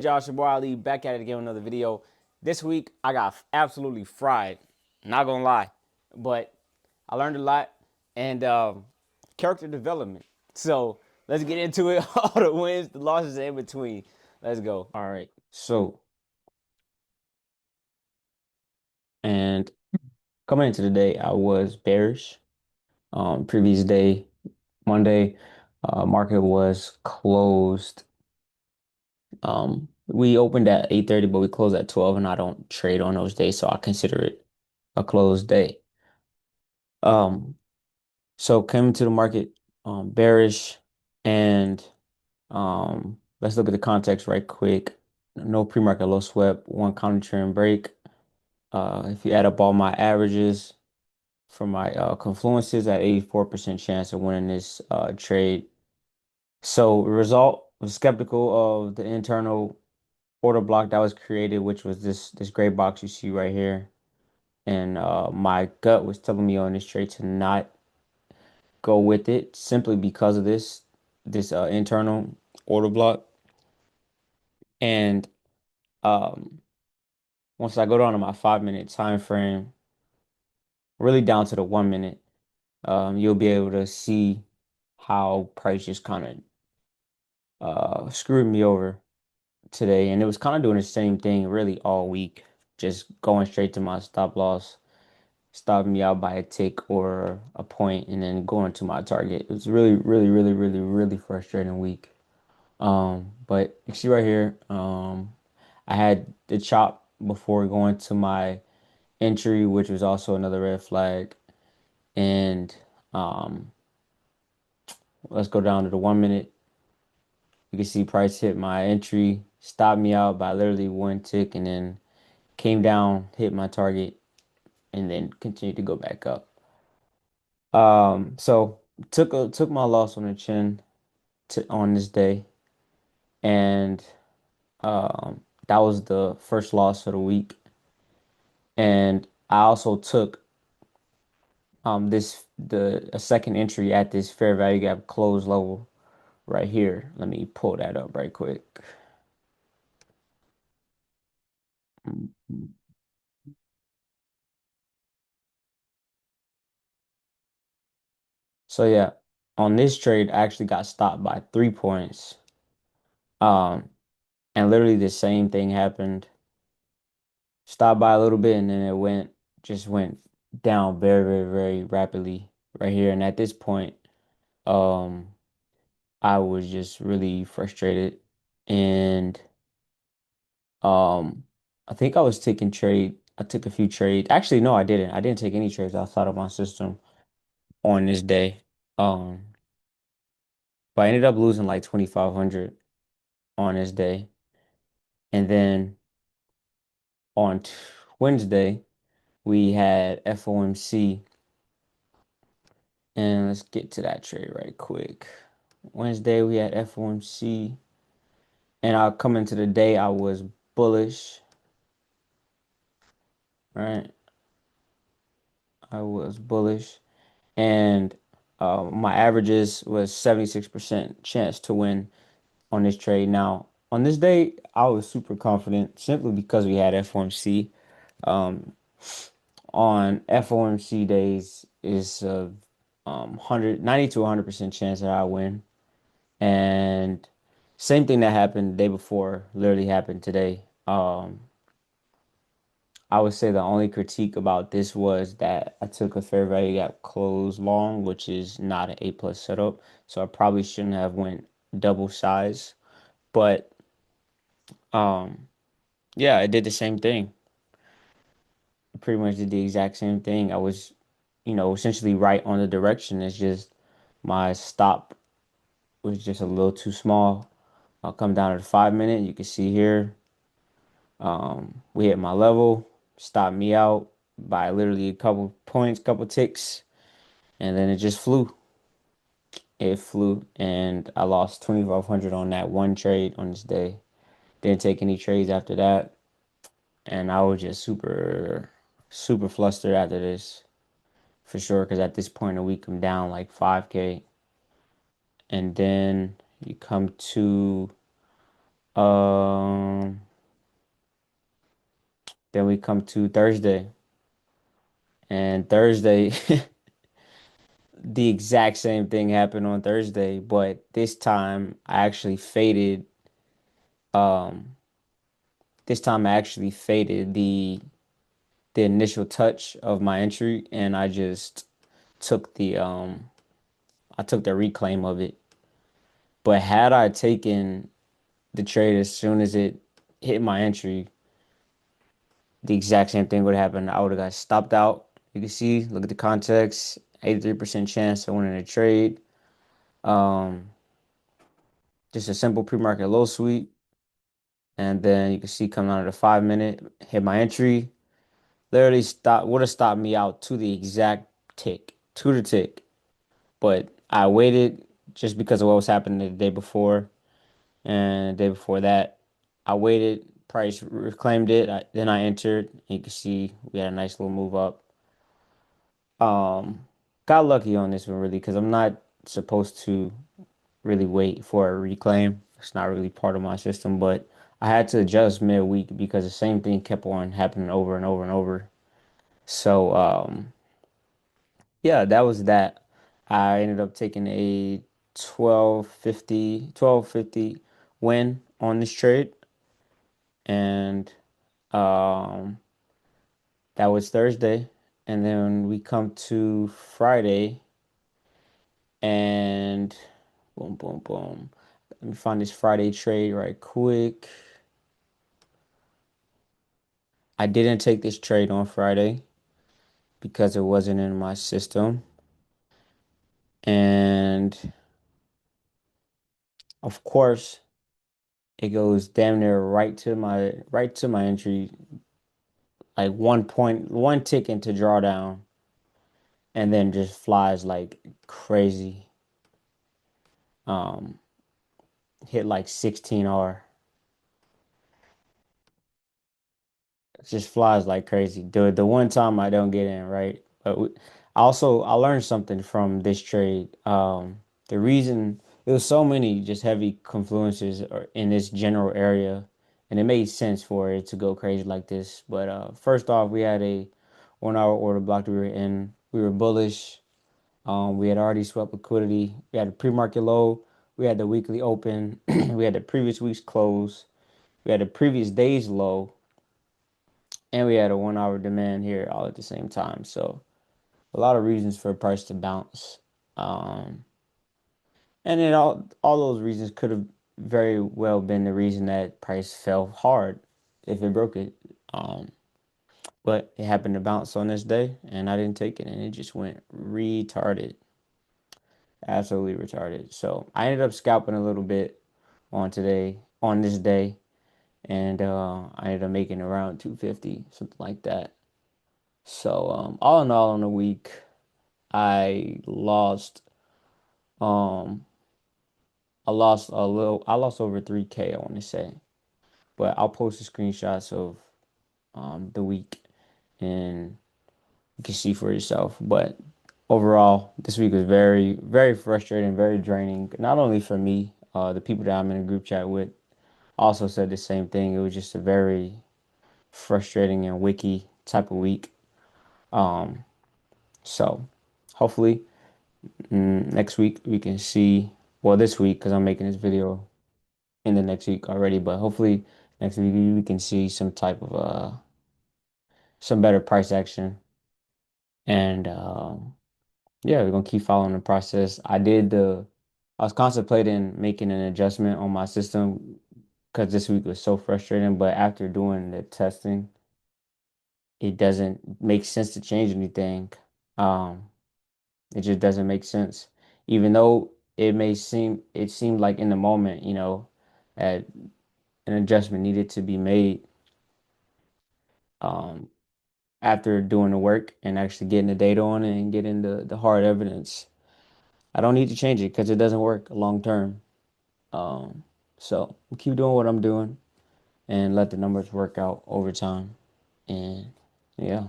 Josh, your boy Ali, back at it again with another video. This week, I got absolutely fried. Not gonna lie. But I learned a lot and character development. So let's get into it. All the wins, the losses in between. Let's go. All right. And coming into the day, I was bearish. Previous day, Monday, market was closed. We opened at 8:30, but we closed at 12, and I don't trade on those days, so I consider it a closed day. Um, so came into the market bearish, and let's look at the context right quick. No pre-market low swept, one counter trend break. If you add up all my averages for my confluences, at 84% chance of winning this trade. So the result was skeptical of the internal order block that was created, which was this gray box you see right here. And my gut was telling me on this trade to not go with it simply because of this internal order block. And um, once I go down to my 5 minute time frame, really down to the 1 minute, you'll be able to see how price just kind of screwed me over today. And it was kind of doing the same thing really all week, just going straight to my stop loss, stopping me out by a tick or a point, and then going to my target. It was really, really, really, really, really frustrating week. But you see right here, I had the chop before going to my entry, which was also another red flag. And um, let's go down to the 1 minute. You can see price hit my entry, stopped me out by literally one tick, and then came down, hit my target, and then continued to go back up. So took my loss on the chin on this day, and that was the first loss of the week. And I also took the a second entry at this fair value gap close level right here. Let me pull that up right quick. So yeah, on this trade, I actually got stopped by 3 points. Um, and literally the same thing happened. Stopped by a little bit and then it just went down very, very, very rapidly right here. And at this point, um, I was just really frustrated. And um, I think I was taking trade. I took a few trades. Actually, no, I didn't. I didn't take any trades outside of my system on this day. Um, but I ended up losing like 2,500 on this day. And then on Wednesday, we had FOMC. And let's get to that trade right quick. Wednesday, we had FOMC. And I'll come into the day, I was bullish, right? I was bullish. And my averages was 76% chance to win on this trade. Now, on this day, I was super confident simply because we had FOMC. Um, on FOMC days is a 90 to 100% chance that I win. And same thing that happened the day before literally happened today. I would say the only critique about this was that I took a fair value gap close long, which is not an A plus setup. So I probably shouldn't have went double size. But um, yeah, I did the same thing. I pretty much did the exact same thing. I was, essentially right on the direction. It's just my stop was just a little too small. I'll come down to the 5 minute. You can see here, we hit my level, stopped me out by literally a couple points, couple ticks, and then it just flew. It flew, and I lost 2,500 on that one trade on this day. Didn't take any trades after that, and I was just super, super flustered after this for sure. Because at this point in the week, I'm down like 5K, and then you come to Um, then we come to Thursday, and Thursday, the exact same thing happened on Thursday, but this time I actually faded. Um, this time I actually faded the initial touch of my entry, and I just took I took the reclaim of it. But had I taken the trade as soon as it hit my entry, the exact same thing would happen. I would have got stopped out. You can see, look at the context, 83% chance of winning a trade. Um, just a simple pre-market low sweep. And then you can see coming out of the 5 minute, hit my entry. Literally stop would have stopped me out to the exact tick, to the tick. But I waited just because of what was happening the day before and the day before that. I waited, price reclaimed it. Then I entered. You can see we had a nice little move up. Um, got lucky on this one really because I'm not supposed to really wait for a reclaim. It's not really part of my system, but I had to adjust midweek because the same thing kept on happening over and over and over. So, yeah, that was that. I ended up taking a 1250 win on this trade, and um, that was Thursday. And then we come to Friday, and boom, boom, boom. Let me find this Friday trade right quick. I didn't take this trade on Friday because it wasn't in my system. And of course, it goes damn near right to my entry, like 1 tick into drawdown, and then just flies like crazy. Um, hit like 16R. Just flies like crazy. The one time I don't get in, right? I learned something from this trade. The reason it was so many just heavy confluences in this general area, and it made sense for it to go crazy like this. But first off, we had a 1 hour order block that we were in. We were bullish. We had already swept liquidity. We had a pre-market low. We had the weekly open. We had the previous week's close. We had the previous day's low and we had a 1 hour demand here all at the same time. So a lot of reasons for price to bounce. Um, and then all those reasons could have very well been the reason that price fell hard if it broke it. But it happened to bounce on this day and I didn't take it and it just went retarded. Absolutely retarded. So I ended up scalping a little bit on this day, and I ended up making around 250, something like that. So all in all, on the week, I lost um I lost over 3K, I want to say. But I'll post the screenshots of the week and you can see for yourself. But overall, this week was very, very frustrating, very draining. Not only for me, the people that I'm in a group chat with also said the same thing. It was just a very frustrating and wiki type of week. Um, so hopefully next week we can see, well, this week because I'm making this video in the next week already, but hopefully next week we can see some type of some better price action. And yeah, we're gonna keep following the process. I was contemplating making an adjustment on my system because this week was so frustrating, but after doing the testing, it doesn't make sense to change anything. Um, it just doesn't make sense. Even though it seemed like in the moment, that an adjustment needed to be made. Um, after doing the work and actually getting the data on it and getting the hard evidence, I don't need to change it because it doesn't work long term. Um, so keep doing what I'm doing and let the numbers work out over time. And yeah.